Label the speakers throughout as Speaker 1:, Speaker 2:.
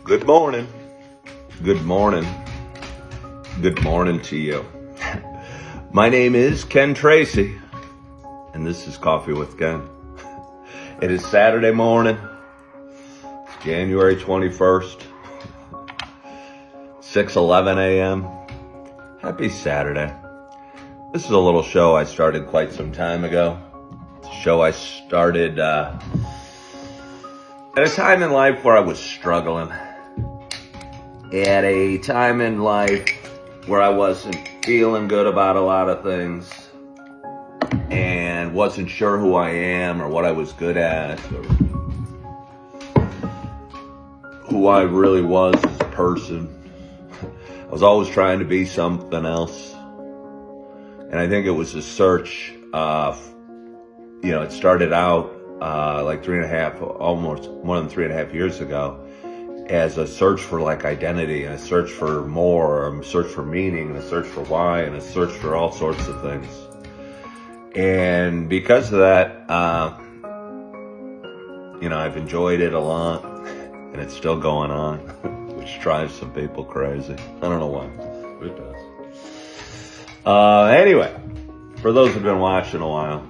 Speaker 1: Good morning. Good morning. Good morning to you. My name is Ken Tracy, and this is Coffee with Ken. It is Saturday morning, January 21st, 6:11 a.m. Happy Saturday. This is a little show I started quite some time ago. It's a show I started at a time in life where I was struggling. At a time in life where I wasn't feeling good about a lot of things and wasn't sure who I am or what I was good at or who I really was as a person. I was always trying to be something else. And I think it was a search it started out almost more than 3.5 years ago, as a search for identity, and a search for more, a search for meaning, and a search for why, and a search for all sorts of things. And because of that, I've enjoyed it a lot, and it's still going on, which drives some people crazy. I don't know why, but it does. Anyway, for those who've been watching a while,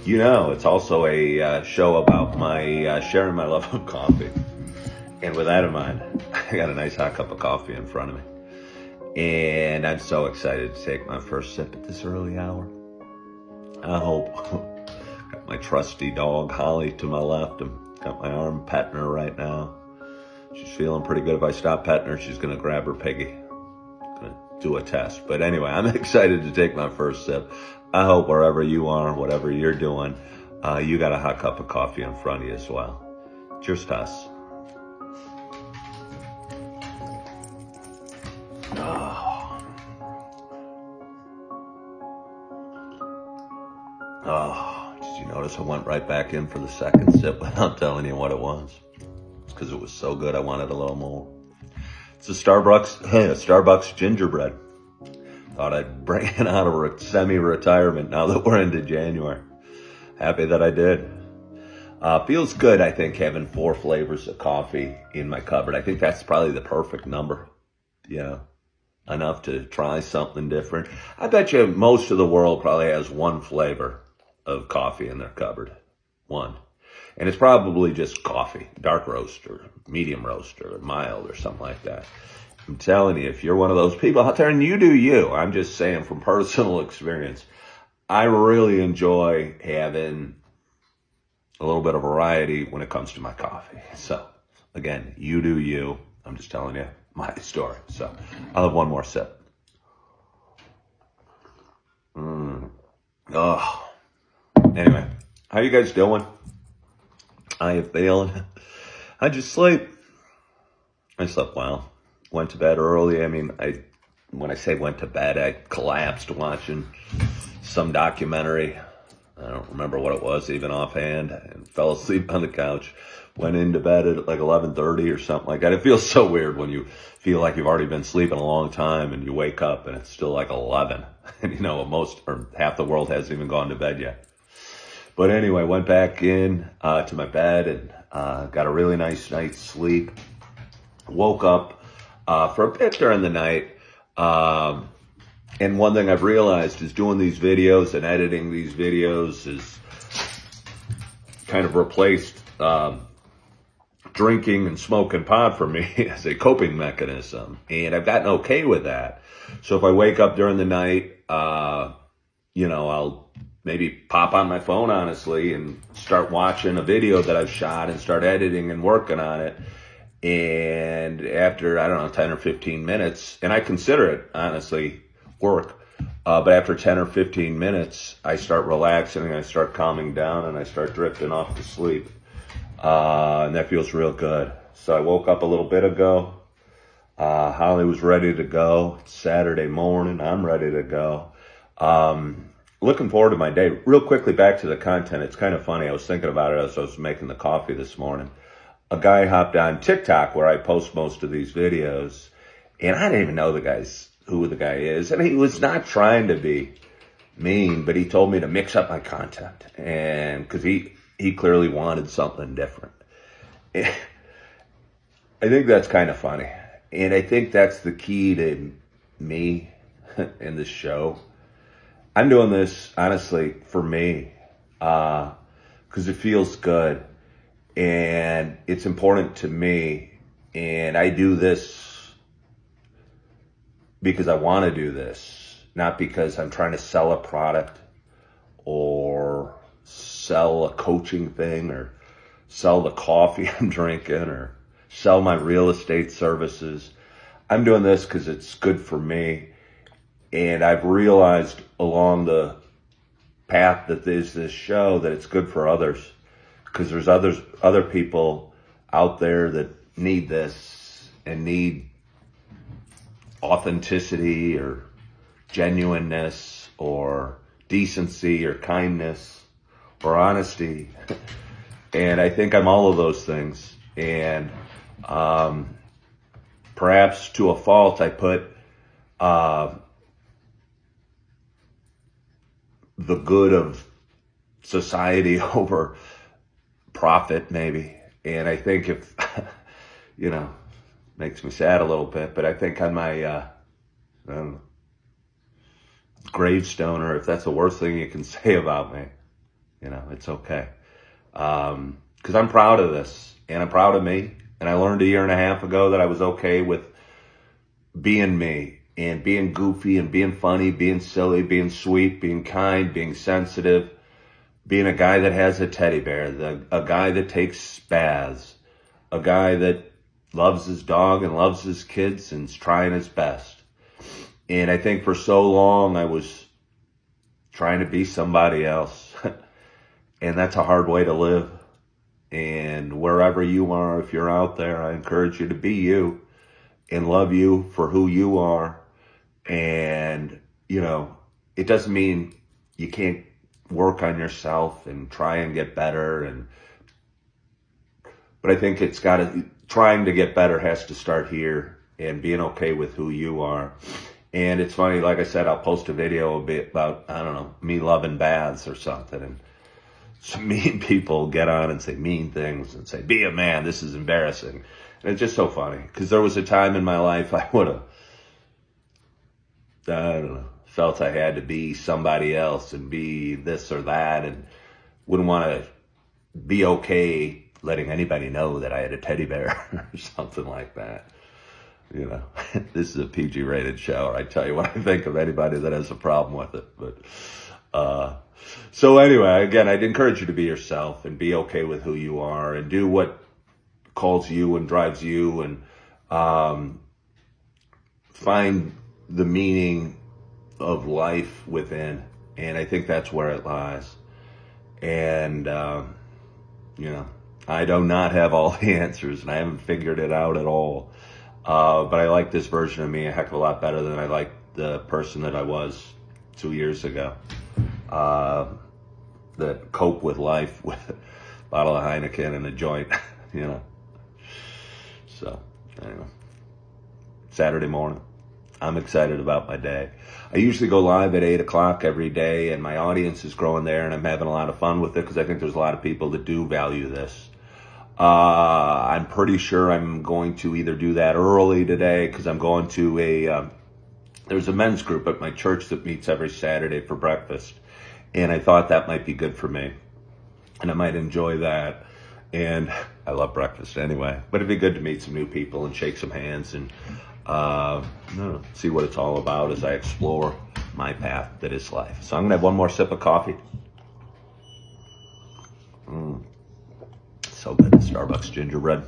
Speaker 1: it's also a show about my sharing my love of coffee. And with that in mind, I got a nice hot cup of coffee in front of me. And I'm so excited to take my first sip at this early hour. I hope. Got my trusty dog, Holly, to my left. I've got my arm petting her right now. She's feeling pretty good. If I stop petting her, she's going to grab her piggy. Going to do a test. But anyway, I'm excited to take my first sip. I hope wherever you are, whatever you're doing, you got a hot cup of coffee in front of you as well. Cheers to us. Did you notice I went right back in for the second sip without telling you what it was? It's because it was so good I wanted a little more. It's a Starbucks gingerbread. Thought I'd bring it out of semi-retirement now that we're into January. Happy that I did. Feels good, I think, having 4 flavors of coffee in my cupboard. I think that's probably the perfect number. Yeah. Enough to try something different. I bet you most of the world probably has 1 flavor of coffee in their cupboard. 1. And it's probably just coffee, dark roast or medium roast or mild or something like that. I'm telling you, if you're one of those people out there, and you do you, I'm just saying from personal experience, I really enjoy having a little bit of variety when it comes to my coffee. So again, you do you. I'm just telling you my story. So I'll have one more sip. Anyway, how you guys doing? How you feeling? How'd you sleep? I slept well. Went to bed early. When I say went to bed, I collapsed watching some documentary. I don't remember what it was even offhand, and fell asleep on the couch. Went into bed at 11:30 or something like that. It feels so weird when you feel like you've already been sleeping a long time and you wake up and it's still 11. And most or half the world hasn't even gone to bed yet. But anyway, went back in to my bed and got a really nice night's sleep. Woke up for a bit during the night. And one thing I've realized is doing these videos and editing these videos is kind of replaced drinking and smoking pot for me as a coping mechanism. And I've gotten okay with that. So if I wake up during the night, I'll maybe pop on my phone, honestly, and start watching a video that I've shot and start editing and working on it. And after, 10 or 15 minutes, and I consider it, honestly, work. But after 10 or 15 minutes, I start relaxing and I start calming down and I start drifting off to sleep. And that feels real good. So I woke up a little bit ago. Holly was ready to go. It's Saturday morning. I'm ready to go. Looking forward to my day. Real quickly, back to the content. It's kind of funny. I was thinking about it as I was making the coffee this morning. A guy hopped on TikTok where I post most of these videos, and I didn't even know who the guy is. And he was not trying to be mean, but he told me to mix up my content, and because he clearly wanted something different. I think that's kind of funny. And I think that's the key to me in this show. I'm doing this, honestly, for me, because it feels good. And it's important to me. And I do this because I want to do this, not because I'm trying to sell a product or sell a coaching thing or sell the coffee I'm drinking or sell my real estate services. I'm doing this because it's good for me. And I've realized along the path that there's this show that it's good for others, because there's other people out there that need this and need authenticity or genuineness or decency or kindness or honesty. And I think I'm all of those things. And perhaps to a fault, I put the good of society over profit, maybe. And I think if, makes me sad a little bit, but I think on my gravestone, or if that's the worst thing you can say about me, it's okay. Because I'm proud of this, and I'm proud of me. And I learned a year and a half ago that I was okay with being me and being goofy and being funny, being silly, being sweet, being kind, being sensitive, being a guy that has a teddy bear, a guy that takes baths, a guy that loves his dog and loves his kids and is trying his best. And I think for so long I was trying to be somebody else. And that's a hard way to live. And wherever you are, if you're out there, I encourage you to be you and love you for who you are. And, it doesn't mean you can't work on yourself and try and get better. But I think trying to get better has to start here and being okay with who you are. And it's funny, like I said, I'll post a video a bit about, me loving baths or something. And some mean people get on and say mean things and say, be a man, this is embarrassing. And it's just so funny, because there was a time in my life I would have, felt I had to be somebody else and be this or that, and wouldn't want to be okay letting anybody know that I had a teddy bear or something like that. This is a PG rated show. I tell you what I think of anybody that has a problem with it. But, so anyway, again, I'd encourage you to be yourself and be okay with who you are and do what calls you and drives you, and find the meaning of life within. And I think that's where it lies. And, I do not have all the answers, and I haven't figured it out at all. But I like this version of me a heck of a lot better than I liked the person that I was 2 years ago. That cope with life with a bottle of Heineken and a joint, So, anyway, Saturday morning, I'm excited about my day. I usually go live at 8 o'clock every day, and my audience is growing there, and I'm having a lot of fun with it because I think there's a lot of people that do value this. I'm pretty sure I'm going to either do that early today, because I'm going to there's a men's group at my church that meets every Saturday for breakfast. And I thought that might be good for me. And I might enjoy that. And I love breakfast anyway. But it'd be good to meet some new people and shake some hands and see what it's all about as I explore my path that is life. So I'm going to have one more sip of coffee. So good. Starbucks gingerbread.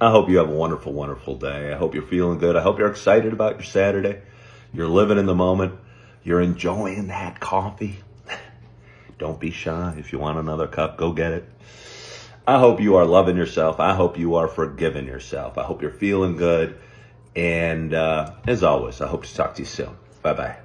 Speaker 1: I hope you have a wonderful, wonderful day. I hope you're feeling good. I hope you're excited about your Saturday. You're living in the moment. You're enjoying that coffee. Don't be shy. If you want another cup, go get it. I hope you are loving yourself. I hope you are forgiving yourself. I hope you're feeling good. And as always, I hope to talk to you soon. Bye-bye.